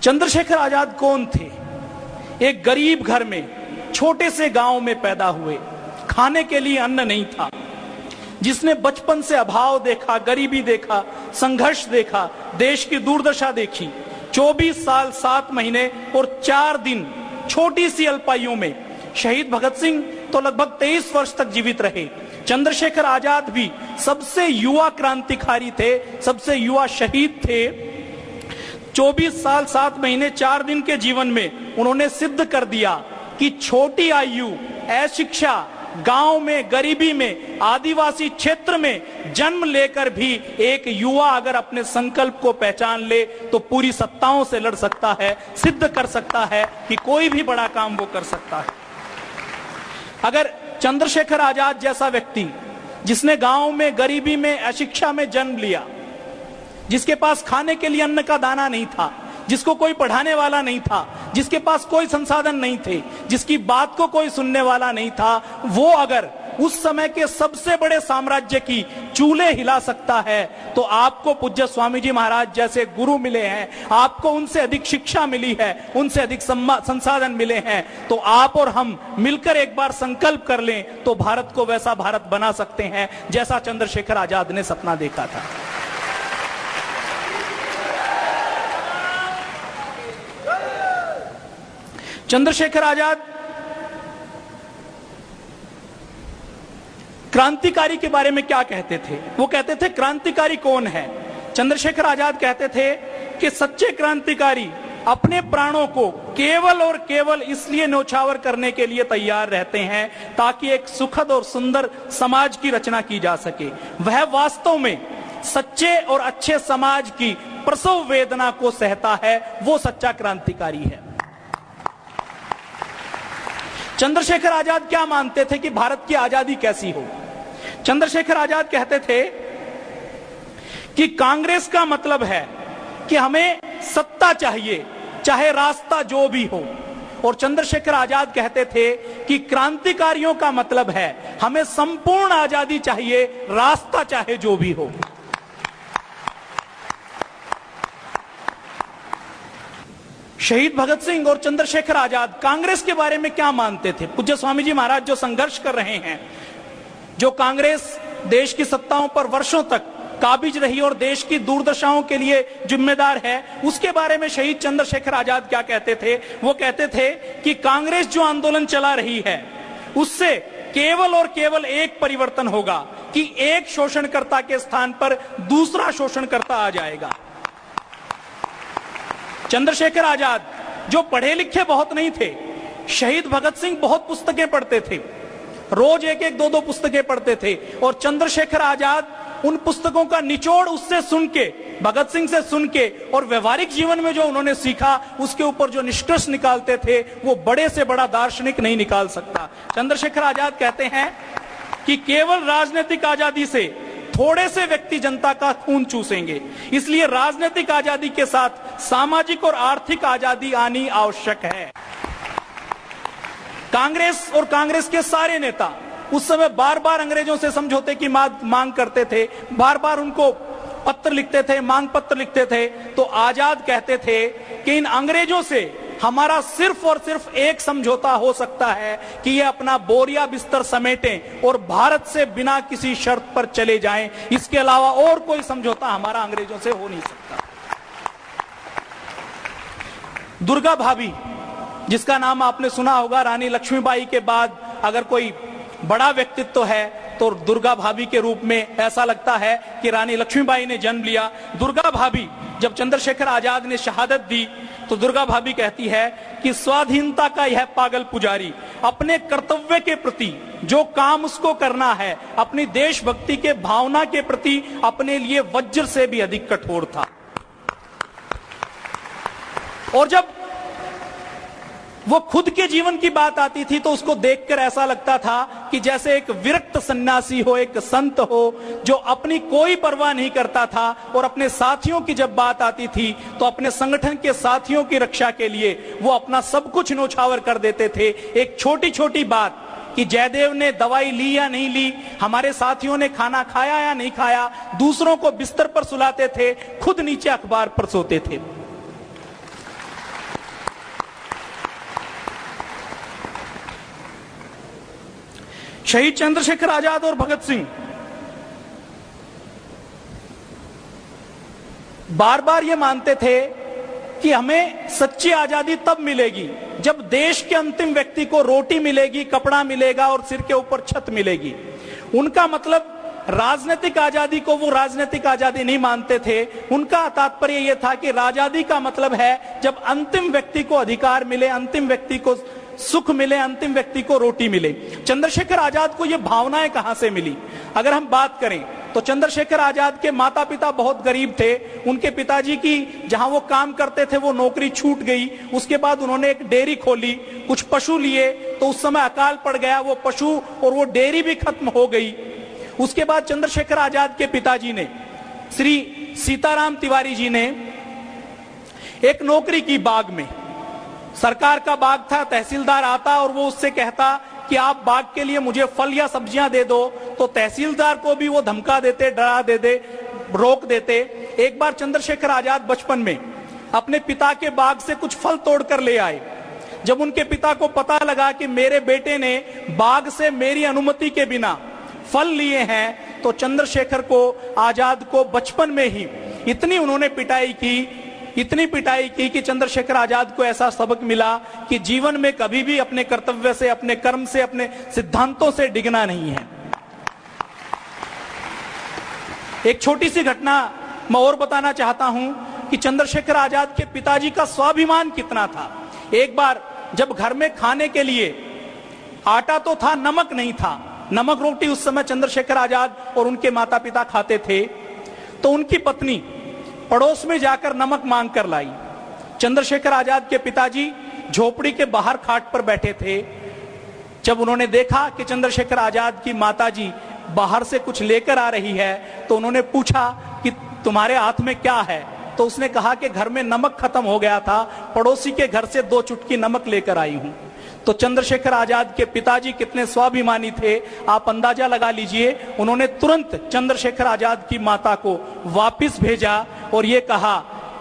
चंद्रशेखर आजाद कौन थे? एक गरीब घर में छोटे से गांव में पैदा हुए, खाने के लिए अन्न नहीं था, जिसने बचपन से अभाव देखा, गरीबी देखा, संघर्ष देखा, देश की दुर्दशा देखी। 24 साल 7 महीने और 4 दिन छोटी सी अल्पायु में शहीद भगत सिंह तो लगभग 23 वर्ष तक जीवित रहे। चंद्रशेखर आजाद भी सबसे युवा क्रांतिकारी थे, सबसे युवा शहीद थे। 24 साल 7 महीने 4 दिन के जीवन में उन्होंने सिद्ध कर दिया कि छोटी आयु, अशिक्षा, गांव में, गरीबी में, आदिवासी क्षेत्र में जन्म लेकर भी एक युवा अगर अपने संकल्प को पहचान ले तो पूरी सत्ताओं से लड़ सकता है, सिद्ध कर सकता है कि कोई भी बड़ा काम वो कर सकता है। अगर चंद्रशेखर आजाद जैसा व्यक्ति, जिसने गांव में, गरीबी में, अशिक्षा में जन्म लिया, जिसके पास खाने के लिए अन्न का दाना नहीं था, जिसको कोई पढ़ाने वाला नहीं था, जिसके पास कोई संसाधन नहीं थे, जिसकी बात को कोई सुनने वाला नहीं था, वो अगर उस समय के सबसे बड़े साम्राज्य की चूल्हे हिला सकता है तो आपको पूज्य स्वामी जी महाराज जैसे गुरु मिले हैं, आपको उनसे अधिक शिक्षा मिली है, उनसे अधिक संसाधन मिले हैं, तो आप और हम मिलकर एक बार संकल्प कर लें तो भारत को वैसा भारत बना सकते हैं जैसा चंद्रशेखर आजाद ने सपना देखा था। चंद्रशेखर आजाद क्रांतिकारी के बारे में क्या कहते थे? वो कहते थे क्रांतिकारी कौन है? चंद्रशेखर आजाद कहते थे कि सच्चे क्रांतिकारी अपने प्राणों को केवल और केवल इसलिए न्यौछावर करने के लिए तैयार रहते हैं ताकि एक सुखद और सुंदर समाज की रचना की जा सके। वह वास्तव में सच्चे और अच्छे समाज की प्रसव वेदना को सहता है, वो सच्चा क्रांतिकारी है। चंद्रशेखर आजाद क्या मानते थे कि भारत की आजादी कैसी हो? चंद्रशेखर आजाद कहते थे कि कांग्रेस का मतलब है कि हमें सत्ता चाहिए, चाहे रास्ता जो भी हो। और चंद्रशेखर आजाद कहते थे कि क्रांतिकारियों का मतलब है हमें संपूर्ण आजादी चाहिए, रास्ता चाहे जो भी हो। शहीद भगत सिंह और चंद्रशेखर आजाद कांग्रेस के बारे में क्या मानते थे? पूज्य स्वामी जी महाराज जो संघर्ष कर रहे हैं, जो कांग्रेस देश की सत्ताओं पर वर्षों तक काबिज रही और देश की दुर्दशाओं के लिए जिम्मेदार है, उसके बारे में शहीद चंद्रशेखर आजाद क्या कहते थे? वो कहते थे कि कांग्रेस जो आंदोलन चला रही है उससे केवल और केवल एक परिवर्तन होगा कि एक शोषणकर्ता के स्थान पर दूसरा शोषणकर्ता आ जाएगा। चंद्रशेखर आजाद जो पढ़े लिखे बहुत नहीं थे, शहीद भगत सिंह बहुत पुस्तकें पढ़ते थे, रोज एक एक 2-2 पुस्तकें पढ़ते थे, और चंद्रशेखर आजाद उन पुस्तकों का निचोड़ उससे सुन के, भगत सिंह से सुन के, और व्यवहारिक जीवन में जो उन्होंने सीखा उसके ऊपर जो निष्कर्ष निकालते थे वो बड़े से बड़ा दार्शनिक नहीं निकाल सकता। चंद्रशेखर आजाद कहते हैं कि केवल राजनीतिक आजादी से थोड़े से व्यक्ति जनता का खून चूसेंगे, इसलिए राजनीतिक आजादी के साथ सामाजिक और आर्थिक आजादी आनी आवश्यक है। कांग्रेस और कांग्रेस के सारे नेता उस समय बार बार अंग्रेजों से समझौते की मांग करते थे, बार बार उनको पत्र लिखते थे, मांग पत्र लिखते थे। तो आजाद कहते थे कि इन अंग्रेजों से हमारा सिर्फ और सिर्फ एक समझौता हो सकता है कि ये अपना बोरिया बिस्तर समेटें और भारत से बिना किसी शर्त पर चले जाएं, इसके अलावा और कोई समझौता हमारा अंग्रेजों से हो नहीं सकता। दुर्गा भाभी, जिसका नाम आपने सुना होगा, रानी लक्ष्मीबाई के बाद अगर कोई बड़ा व्यक्तित्व है तो दुर्गा भाभी के रूप में ऐसा लगता है कि रानी लक्ष्मीबाई ने जन्म लिया। दुर्गा भाभी जब चंद्रशेखर आजाद ने शहादत दी तो दुर्गा भाभी कहती है कि स्वाधीनता का यह पागल पुजारी अपने कर्तव्य के प्रति जो काम उसको करना है, अपनी देशभक्ति के भावना के प्रति अपने लिए वज्र से भी अधिक कठोर था। और जब वो खुद के जीवन की बात आती थी तो उसको देखकर ऐसा लगता था कि जैसे एक विरक्त सन्यासी हो, एक संत हो जो अपनी कोई परवाह नहीं करता था, और अपने साथियों की जब बात आती थी तो अपने संगठन के साथियों की रक्षा के लिए वो अपना सब कुछ न्यौछावर कर देते थे। एक छोटी छोटी बात कि जयदेव ने दवाई ली या नहीं ली, हमारे साथियों ने खाना खाया या नहीं खाया, दूसरों को बिस्तर पर सुलाते थे, खुद नीचे अखबार पर सोते थे। शहीद चंद्रशेखर आजाद और भगत सिंह बार बार ये मानते थे कि हमें सच्ची आजादी तब मिलेगी जब देश के अंतिम व्यक्ति को रोटी मिलेगी, कपड़ा मिलेगा और सिर के ऊपर छत मिलेगी। उनका मतलब राजनीतिक आजादी को वो राजनीतिक आजादी नहीं मानते थे। उनका तात्पर्य यह था कि आजादी का मतलब है जब अंतिम व्यक्ति को अधिकार मिले, अंतिम व्यक्ति को सुख मिले, अंतिम व्यक्ति को रोटी मिले। चंद्रशेखर आजाद को ये भावनाएं कहां से मिली? अगर हम बात करें तो चंद्रशेखर आजाद के माता पिता बहुत गरीब थे। उनके पिताजी की जहां वो काम करते थे वो नौकरी छूट गई। उसके बाद उन्होंने एक डेयरी खोली, कुछ पशु लिए, तो उस समय अकाल पड़ गया, वो पशु और वो डेयरी भी खत्म हो गई। उसके बाद चंद्रशेखर आजाद के पिताजी ने, श्री सीताराम तिवारी जी ने, एक नौकरी की बाग में। सरकार का बाग था, तहसीलदार आता और वो उससे कहता कि आप बाग के लिए मुझे फल या सब्जियां दे दो, तो तहसीलदार को भी वो धमका देते, डरा देते, रोक देते। एक बार चंद्रशेखर आजाद बचपन में अपने पिता के बाग से कुछ फल तोड़कर ले आए। जब उनके पिता को पता लगा कि मेरे बेटे ने बाग से मेरी अनुमति के बिना फल लिए हैं, तो चंद्रशेखर को आजाद को बचपन में ही इतनी उन्होंने पिटाई की, इतनी पिटाई की कि चंद्रशेखर आजाद को ऐसा सबक मिला कि जीवन में कभी भी अपने कर्तव्य से, अपने कर्म से, अपने सिद्धांतों से डिगना नहीं है। एक छोटी सी घटना मैं और बताना चाहता हूं कि चंद्रशेखर आजाद के पिताजी का स्वाभिमान कितना था। एक बार जब घर में खाने के लिए आटा तो था, नमक नहीं था। नमक रोटी उस समय चंद्रशेखर आजाद और उनके माता पिता खाते थे, तो उनकी पत्नी पड़ोस में जाकर नमक मांग कर लाई। चंद्रशेखर आजाद के पिताजी झोपड़ी के बाहर खाट पर बैठे थे। जब उन्होंने देखा कि चंद्रशेखर आजाद की माताजी बाहर से कुछ लेकर आ रही है, तो उन्होंने पूछा कि तुम्हारे हाथ में क्या है? तो उसने कहा कि घर में नमक खत्म हो गया था, पड़ोसी के घर से 2 चुटकी नमक लेकर आई हूं। तो चंद्रशेखर आजाद के पिताजी कितने स्वाभिमानी थे, आप अंदाजा लगा लीजिए। उन्होंने तुरंत चंद्रशेखर आजाद की माता को वापस भेजा और यह कहा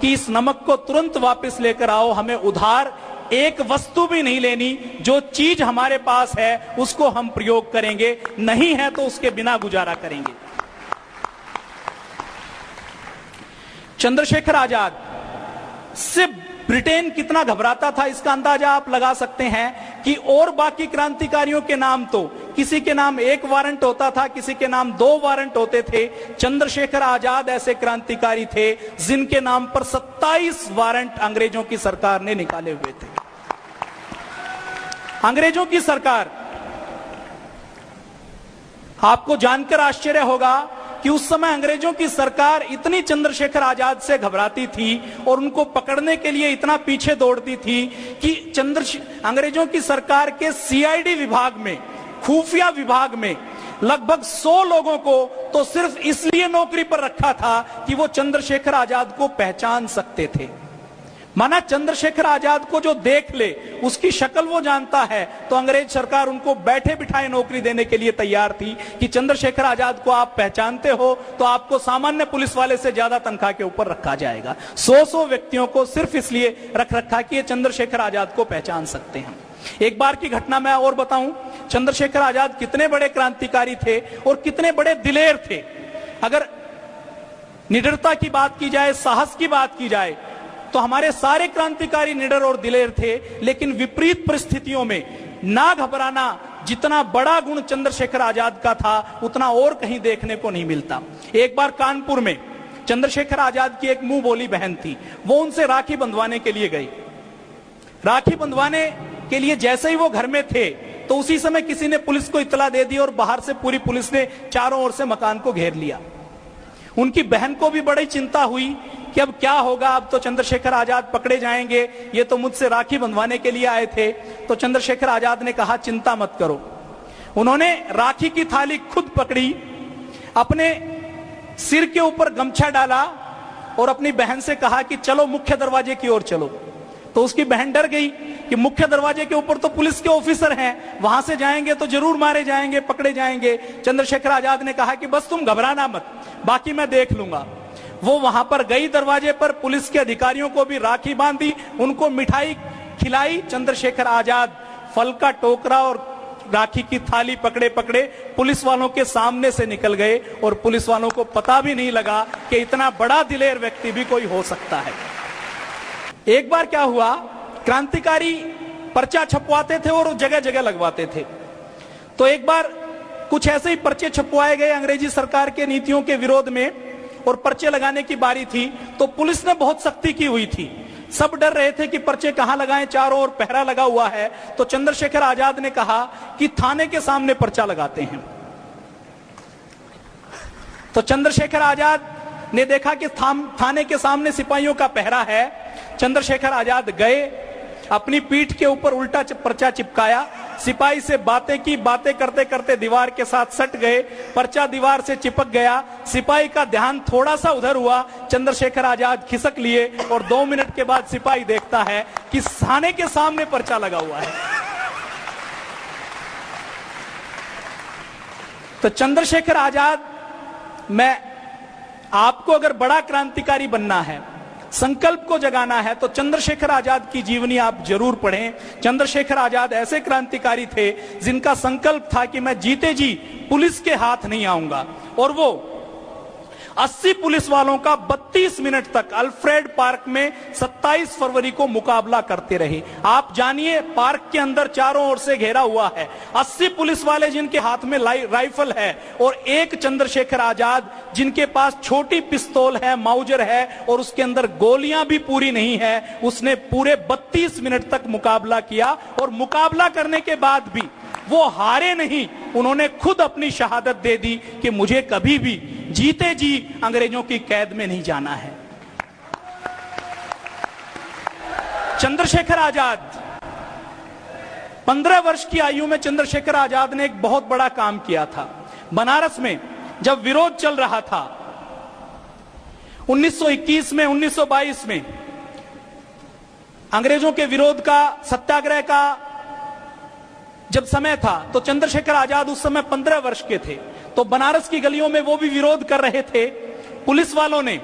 कि इस नमक को तुरंत वापस लेकर आओ, हमें उधार एक वस्तु भी नहीं लेनी, जो चीज हमारे पास है उसको हम प्रयोग करेंगे, नहीं है तो उसके बिना गुजारा करेंगे। चंद्रशेखर आजाद से ब्रिटेन कितना घबराता था इसका अंदाजा आप लगा सकते हैं कि और बाकी क्रांतिकारियों के नाम तो किसी के नाम 1 वारंट होता था, किसी के नाम 2 वारंट होते थे। चंद्रशेखर आजाद ऐसे क्रांतिकारी थे जिनके नाम पर 27 वारंट अंग्रेजों की सरकार ने निकाले हुए थे। अंग्रेजों की सरकार, आपको जानकर आश्चर्य होगा कि उस समय अंग्रेजों की सरकार इतनी चंद्रशेखर आजाद से घबराती थी और उनको पकड़ने के लिए इतना पीछे दौड़ती थी कि अंग्रेजों की सरकार के सीआईडी विभाग में, खुफिया विभाग में लगभग 100 लोगों को तो सिर्फ इसलिए नौकरी पर रखा था कि वो चंद्रशेखर आजाद को पहचान सकते थे। माना चंद्रशेखर आजाद को जो देख ले, उसकी शक्ल वो जानता है, तो अंग्रेज सरकार उनको बैठे बिठाए नौकरी देने के लिए तैयार थी कि चंद्रशेखर आजाद को आप पहचानते हो तो आपको सामान्य पुलिस वाले से ज्यादा तनख्वाह के ऊपर रखा जाएगा। 100 व्यक्तियों को सिर्फ इसलिए रख रखा कि ये चंद्रशेखर आजाद को पहचान सकते हैं। एक बार की घटना मैं और बताऊं, चंद्रशेखर आजाद कितने बड़े क्रांतिकारी थे और कितने बड़े दिलेर थे। अगर निडरता की बात की जाए, साहस की बात की जाए, तो हमारे सारे क्रांतिकारी निडर और दिलेर थे, लेकिन विपरीत परिस्थितियों में ना घबराना जितना बड़ा गुण चंद्रशेखर आजाद का था, उतना और कहीं देखने को नहीं मिलता। एक बार कानपुर में चंद्रशेखर आजाद की एक मुंह बोली बहन थी, वो उनसे राखी बंधवाने के लिए गई। राखी बंधवाने के लिए जैसे ही वो घर में थे, तो उसी समय किसी ने पुलिस को इत्तला दे दी और बाहर से पूरी पुलिस ने चारों ओर से मकान को घेर लिया। उनकी बहन को भी बड़ी चिंता हुई कि अब क्या होगा, अब तो चंद्रशेखर आजाद पकड़े जाएंगे, ये तो मुझसे राखी बंधवाने के लिए आए थे। तो चंद्रशेखर आजाद ने कहा चिंता मत करो। उन्होंने राखी की थाली खुद पकड़ी, अपने सिर के ऊपर गमछा डाला और अपनी बहन से कहा कि चलो मुख्य दरवाजे की ओर चलो। तो उसकी बहन डर गई कि मुख्य दरवाजे के ऊपर तो पुलिस के ऑफिसर हैं, वहां से जाएंगे तो जरूर मारे जाएंगे, पकड़े जाएंगे। चंद्रशेखर आजाद ने कहा कि बस तुम घबराना मत, बाकी मैं देख लूंगा। वो वहां पर गई, दरवाजे पर पुलिस के अधिकारियों को भी राखी बांधी, उनको मिठाई खिलाई। चंद्रशेखर आजाद फल का टोकरा और राखी की थाली पकड़े पकड़े पुलिस वालों के सामने से निकल गए और पुलिस वालों को पता भी नहीं लगा कि इतना बड़ा दिलेर व्यक्ति भी कोई हो सकता है। एक बार क्या हुआ, क्रांतिकारी पर्चा छपवाते थे और जगह जगह लगवाते थे। तो एक बार कुछ ऐसे ही पर्चे छपवाए गए अंग्रेजी सरकार के नीतियों के विरोध में और पर्चे लगाने की बारी थी, तो पुलिस ने बहुत सख्ती की हुई थी। सब डर रहे थे कि पर्चे कहां लगाएं, चारों ओर पहरा लगा हुआ है। तो चंद्रशेखर आजाद ने कहा कि थाने के सामने पर्चा लगाते हैं। तो चंद्रशेखर आजाद ने देखा कि थाने के सामने सिपाहियों का पहरा है। चंद्रशेखर आजाद गए, अपनी पीठ के ऊपर उल्टा पर्चा चिपकाया, सिपाही से बातें की, बातें करते करते दीवार के साथ सट गए, पर्चा दीवार से चिपक गया। सिपाही का ध्यान थोड़ा सा उधर हुआ, चंद्रशेखर आजाद खिसक लिए और 2 मिनट के बाद सिपाही देखता है कि थाने के सामने पर्चा लगा हुआ है। तो चंद्रशेखर आजाद, मैं आपको अगर बड़ा क्रांतिकारी बनना है, संकल्प को जगाना है, तो चंद्रशेखर आजाद की जीवनी आप जरूर पढ़ें। चंद्रशेखर आजाद ऐसे क्रांतिकारी थे जिनका संकल्प था कि मैं जीते जी पुलिस के हाथ नहीं आऊंगा, और वो 80 पुलिस वालों का 32 मिनट तक अल्फ्रेड पार्क में 27 फरवरी को मुकाबला करते रहे। आप जानिए, पार्क के अंदर चारों ओर से घेरा हुआ है, 80 पुलिस वाले जिनके हाथ में राइफल है, और एक चंद्रशेखर आजाद जिनके पास छोटी पिस्तौल है, माउजर है, और उसके अंदर गोलियां भी पूरी नहीं है। उसने पूरे 32 मिनट तक मुकाबला किया, और मुकाबला करने के बाद भी वो हारे नहीं। उन्होंने खुद अपनी शहादत दे दी कि मुझे कभी भी जीते जी अंग्रेजों की कैद में नहीं जाना है। चंद्रशेखर आजाद, 15 वर्ष की आयु में चंद्रशेखर आजाद ने एक बहुत बड़ा काम किया था। बनारस में जब विरोध चल रहा था 1921 में, 1922 में, अंग्रेजों के विरोध का, सत्याग्रह का जब समय था, तो चंद्रशेखर आजाद उस समय 15 वर्ष के थे। तो बनारस की गलियों में वो भी विरोध कर रहे थे। पुलिस वालों ने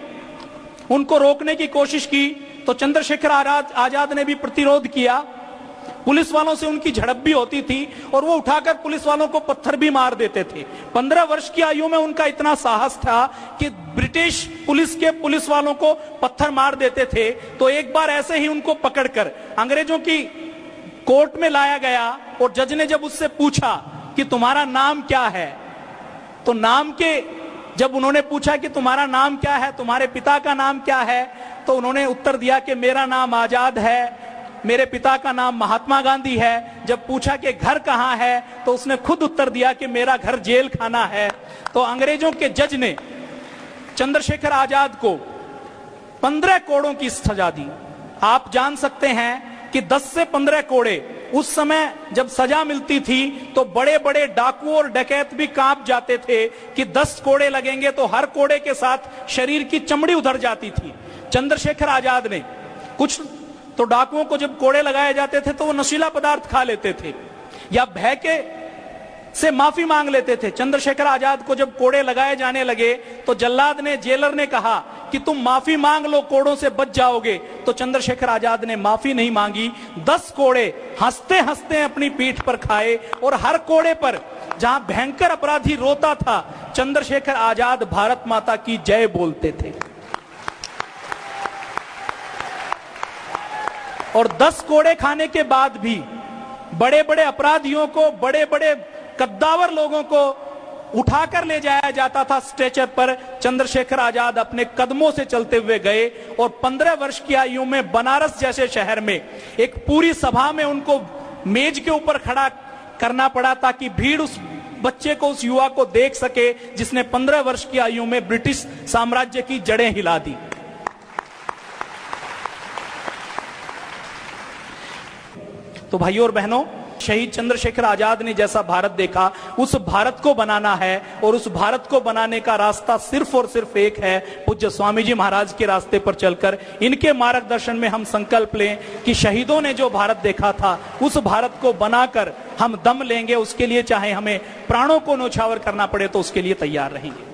उनको रोकने की कोशिश की, तो चंद्रशेखर आजाद ने भी प्रतिरोध किया। पुलिस वालों से उनकी झड़प भी होती थी, और वो उठाकर पुलिस वालों को पत्थर भी मार देते थे। 15 वर्ष की आयु में उनका इतना साहस था कि ब्रिटिश पुलिस के पुलिस वालों को पत्थर मार देते थे। तो एक बार ऐसे ही उनको पकड़कर अंग्रेजों की कोर्ट में लाया गया, और जज ने जब उससे पूछा कि तुम्हारा नाम क्या है, तो नाम के जब उन्होंने पूछा कि तुम्हारा नाम क्या है, तुम्हारे पिता का नाम क्या है, तो उन्होंने उत्तर दिया कि मेरा नाम आजाद है, मेरे पिता का नाम महात्मा गांधी है। जब पूछा कि घर कहां है, तो उसने खुद उत्तर दिया कि मेरा घर जेल खाना है। तो अंग्रेजों के जज ने चंद्रशेखर आजाद को 15 कोड़ों की सजा दी। आप जान सकते हैं कि 10 से 15 कोड़े, उस समय जब सजा मिलती थी तो बड़े बड़े डाकू और डकैत भी कांप जाते थे कि 10 कोड़े लगेंगे तो हर कोड़े के साथ शरीर की चमड़ी उधर जाती थी। चंद्रशेखर आजाद ने, कुछ तो डाकुओं को जब कोड़े लगाए जाते थे तो वो नशीला पदार्थ खा लेते थे या भय के से माफी मांग लेते थे। चंद्रशेखर आजाद को जब कोड़े लगाए जाने लगे तो जल्लाद ने, जेलर ने कहा कि तुम माफी मांग लो, कोड़ों से बच जाओगे। तो चंद्रशेखर आजाद ने माफी नहीं मांगी। 10 कोड़े हंसते हंसते अपनी पीठ पर खाए, और हर कोड़े पर जहां भयंकर अपराधी रोता था, चंद्रशेखर आजाद भारत माता की जय बोलते थे। और 10 कोड़े खाने के बाद भी बड़े बड़े अपराधियों को, बड़े बड़े कद्दावर लोगों को उठाकर ले जाया जाता था स्ट्रेचर पर। चंद्रशेखर आजाद अपने कदमों से चलते हुए गए, और 15 वर्ष की आयु में बनारस जैसे शहर में एक पूरी सभा में उनको मेज के ऊपर खड़ा करना पड़ा ताकि भीड़ उस बच्चे को, उस युवा को देख सके जिसने 15 वर्ष की आयु में ब्रिटिश साम्राज्य की जड़ें हिला दी। तो भाइयों और बहनों, शहीद चंद्रशेखर आजाद ने जैसा भारत देखा, उस भारत को बनाना है, और उस भारत को बनाने का रास्ता सिर्फ और सिर्फ एक है, पूज्य स्वामी जी महाराज के रास्ते पर चलकर इनके मार्गदर्शन में हम संकल्प लें कि शहीदों ने जो भारत देखा था उस भारत को बनाकर हम दम लेंगे। उसके लिए चाहे हमें प्राणों को न्यौछावर करना पड़े तो उसके लिए तैयार रहेंगे।